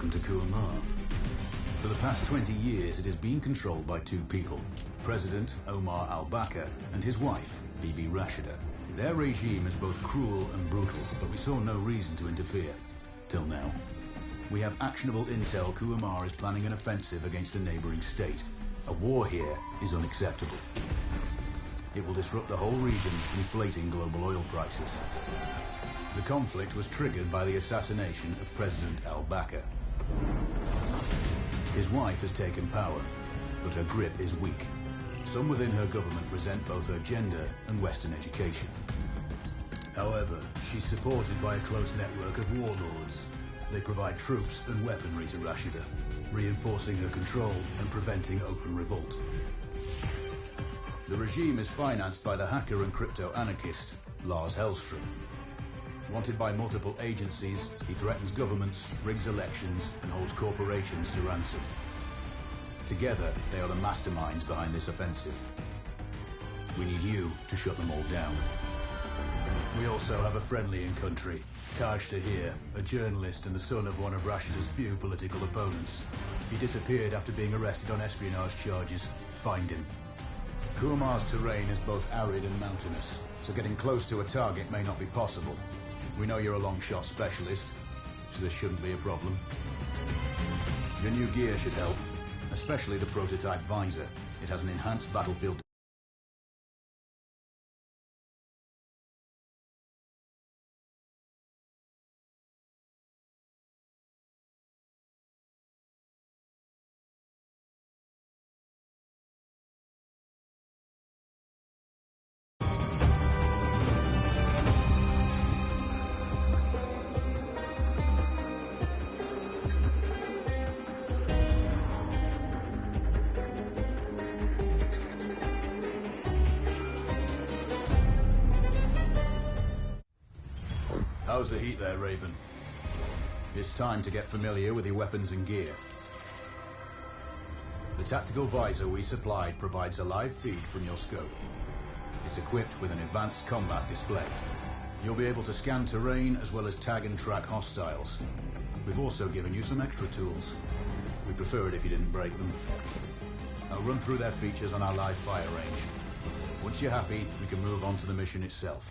welcome to Kuamar. For the past 20 years, it has been controlled by two people, President Omar al-Bakr and his wife, Bibi Rashida. Their regime is both cruel and brutal, but we saw no reason to interfere. Till now. We have actionable intel Kuamar is planning an offensive against a neighboring state. A war here is unacceptable. It will disrupt the whole region, inflating global oil prices. The conflict was triggered by the assassination of President al-Bakr. His wife has taken power, but her grip is weak. Some within her government resent both her gender and Western education. However, she's supported by a close network of warlords. They provide troops and weaponry to Rashida, reinforcing her control and preventing open revolt. The regime is financed by the hacker and crypto-anarchist, Lars Hellstrom. Wanted by multiple agencies, he threatens governments, rigs elections, and holds corporations to ransom. Together, they are the masterminds behind this offensive. We need you to shut them all down. We also have a friendly in country, Taj Tahir, a journalist and the son of one of Rashida's few political opponents. He disappeared after being arrested on espionage charges. Find him. Kuamar's terrain is both arid and mountainous, so getting close to a target may not be possible. We know you're a long-shot specialist, so this shouldn't be a problem. Your new gear should help, especially the prototype visor. It has an enhanced battlefield. How's the heat there, Raven? It's time to get familiar with your weapons and gear. The tactical visor we supplied provides a live feed from your scope. It's equipped with an advanced combat display. You'll be able to scan terrain as well as tag and track hostiles. We've also given you some extra tools. We'd prefer it if you didn't break them. I'll run through their features on our live fire range. Once you're happy, we can move on to the mission itself.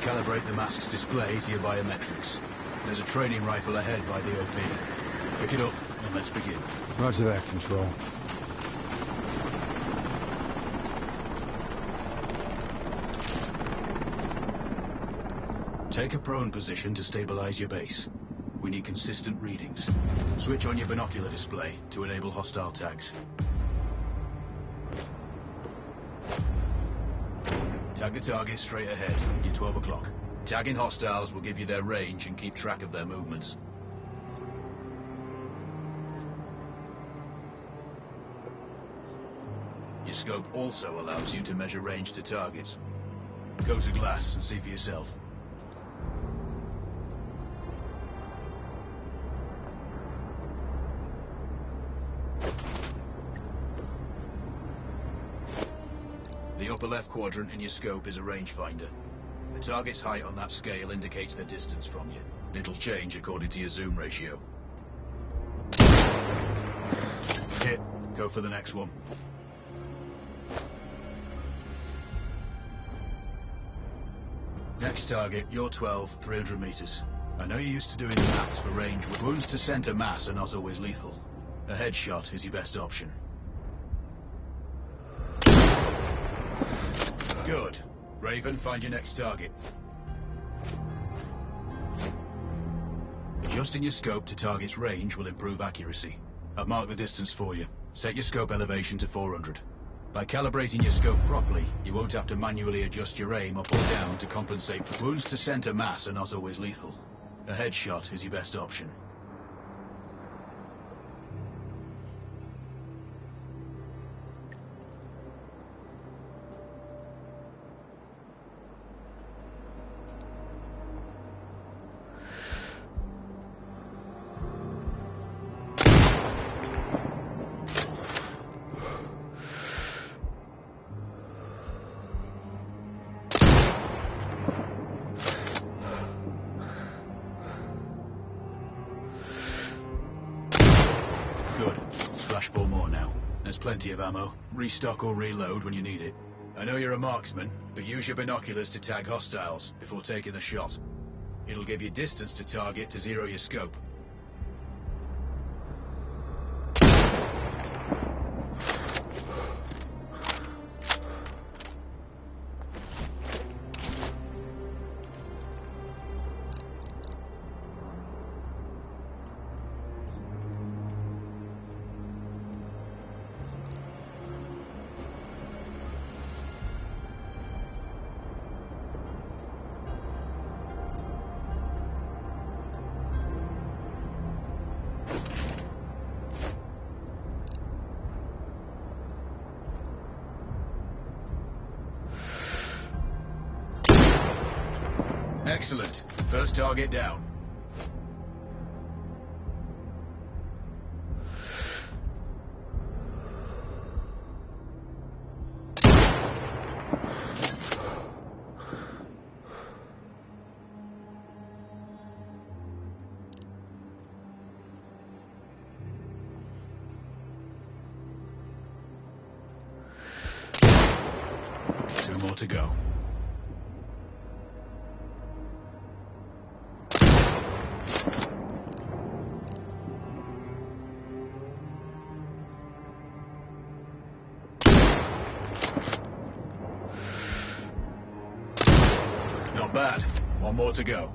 Calibrate the mask's display to your biometrics. There's a training rifle ahead by the OP. Pick it up and let's begin. Roger that, Control. Take a prone position to stabilize your base. We need consistent readings. Switch on your binocular display to enable hostile tags. Tag the target straight ahead. You're 12 o'clock. Tagging hostiles will give you their range and keep track of their movements. Your scope also allows you to measure range to targets. Go to glass and see for yourself. The upper left quadrant in your scope is a rangefinder. The target's height on that scale indicates their distance from you. It'll change according to your zoom ratio. Hit. Go for the next one. Next target, you're 12, 300 meters. I know you're used to doing the maths for range. Wounds to center mass are not always lethal. A headshot is your best option. Good. Raven, find your next target. Adjusting your scope to target's range will improve accuracy. I've marked the distance for you. Set your scope elevation to 400. By calibrating your scope properly, you won't have to manually adjust your aim up or down to compensate for wounds to center mass are not always lethal. A headshot is your best option. Splash 4 more now. There's plenty of ammo. Restock or reload when you need it. I know you're a marksman, but use your binoculars to tag hostiles before taking the shot. It'll give you distance to target to zero your scope. Excellent. First target down. Two more to go. Not bad. One more to go.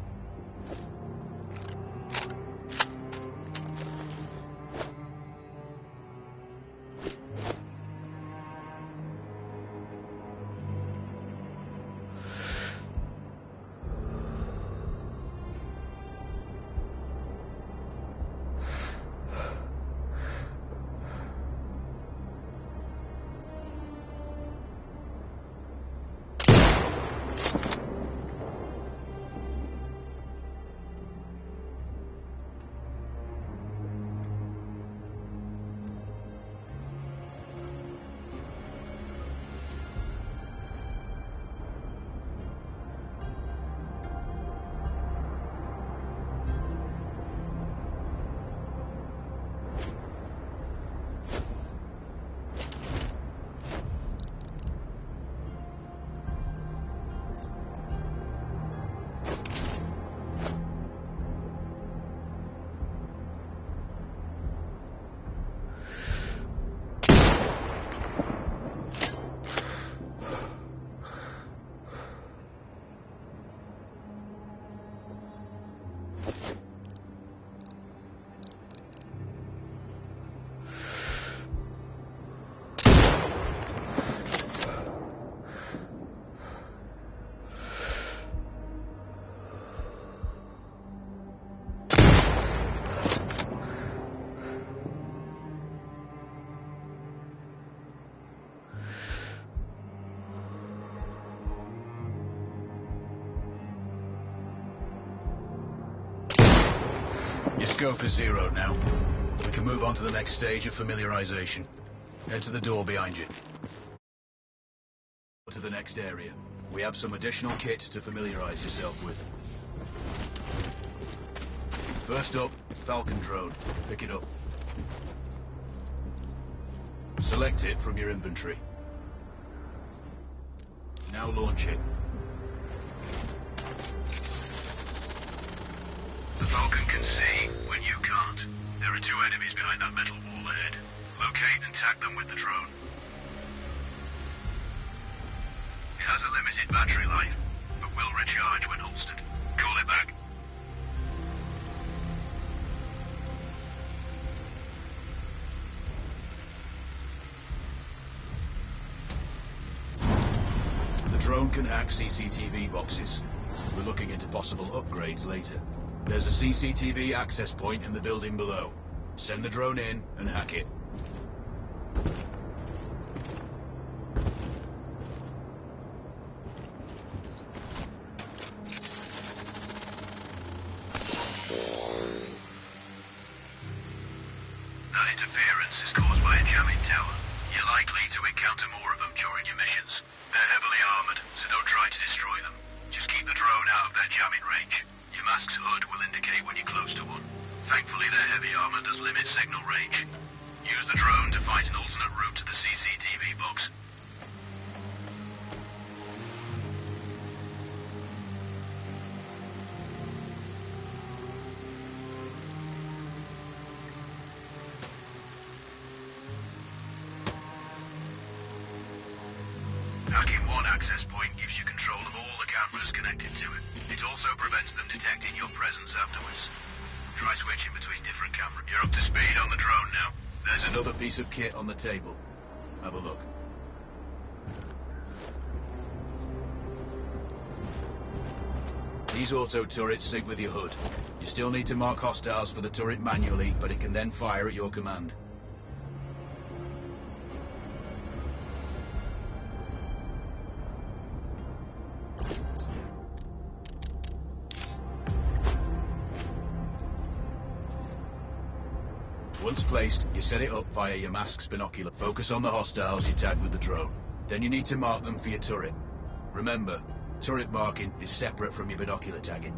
Your scope is zeroed now. We can move on to the next stage of familiarization. Head to the door behind you. To the next area. We have some additional kit to familiarize yourself with. First up, Falcon drone. Pick it up. Select it from your inventory. Now launch it. The Falcon can see when you can't. There are 2 enemies behind that metal wall ahead. Locate and tag them with the drone. It has a limited battery life, but will recharge when holstered. Call it back. The drone can hack CCTV boxes. We're looking into possible upgrades later. There's a CCTV access point in the building below. Send the drone in and hack it. That interference is caused by a jamming tower. You're likely to encounter more of them during your missions. They're heavily armored, so don't try to destroy them. Just keep the drone out of their jamming range. Your mask's hood will indicate when you're close to one. Thankfully, their heavy armor does limit signal range. Use the drone to find an alternate route to the CCTV box. Hacking one access point gives you control of all the cameras connected to it. It also prevents them detecting your presence afterwards. Try switching between different cameras. You're up to speed on the drone now. There's another piece of kit on the table. Have a look. These auto turrets sync with your hood. You still need to mark hostiles for the turret manually, but it can then fire at your command. Once placed, you set it up via your mask's binocular. Focus on the hostiles you tag with the drone. Then you need to mark them for your turret. Remember, turret marking is separate from your binocular tagging.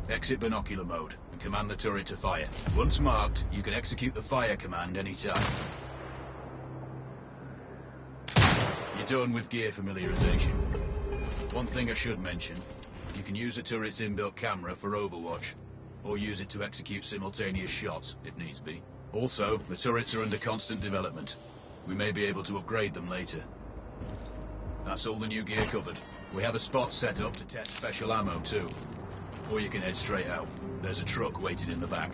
Exit binocular mode and command the turret to fire. Once marked, you can execute the fire command anytime. You're done with gear familiarization. One thing I should mention, you can use the turret's inbuilt camera for overwatch, or use it to execute simultaneous shots, if needs be. Also, the turrets are under constant development. We may be able to upgrade them later. That's all the new gear covered. We have a spot set up to test special ammo too. Or you can head straight out. There's a truck waiting in the back.